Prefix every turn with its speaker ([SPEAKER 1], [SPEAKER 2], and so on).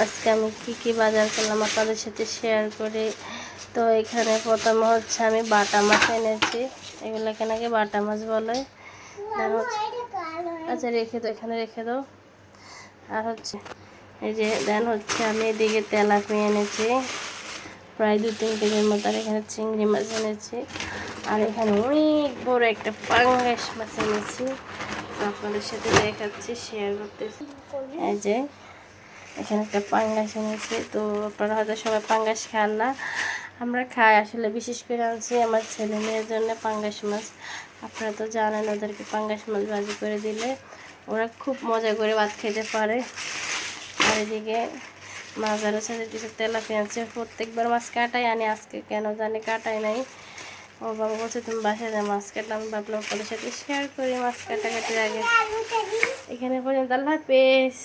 [SPEAKER 1] আজকে আমি কি বাজার করলাম আপনাদের সাথে শেয়ার করি। তো এখানে প্রথমে হচ্ছে আমি বাটা মাছ এনেছি, এগুলোকে নাকি বাটা মাছ বলে। আচ্ছা রেখে দাও, এখানে রেখে দাও। আর হচ্ছে এই যে দেন হচ্ছে আমি এদিকে তেলাপিয়া এনেছি প্রায় 2-3 কেজির মতো। আর এখানে চিংড়ি মাছ এনেছি, আর এখানে অনেক বড় একটা পাঙ্গাস মাছ এনেছি। তো আপনাদের সাথে দেখাচ্ছি, শেয়ার করতেছি। এই যে এখানে একটা পাঙ্গাস এনেছি। তো আপনারা হয়তো সবাই পাঙ্গাস খান না, আমরা খাই আসলে। বিশেষ করে আনছি আমার ছেলে মেয়ের জন্য পাঙ্গাস মাছ। আপনারা তো জানেন ওদেরকে পাঙ্গাস মাছ ভাজি করে দিলে ওরা খুব মজা করে ভাত খেতে পারে। আর এদিকে মাজারের সাথে কিছু তেলাপিয়া আছে। প্রত্যেকবার মাছ কাটাই আনি, আজকে কেন জানি কাটাই নাই। ও বাবা বলছে তুমি বাসায় যা মাছ কাটা। আমি ভাবলাম ওদের সাথে শেয়ার করি মাছ কাটাকাটির আগে। এখানে পর্যন্ত আল্লাহ হাফেজ।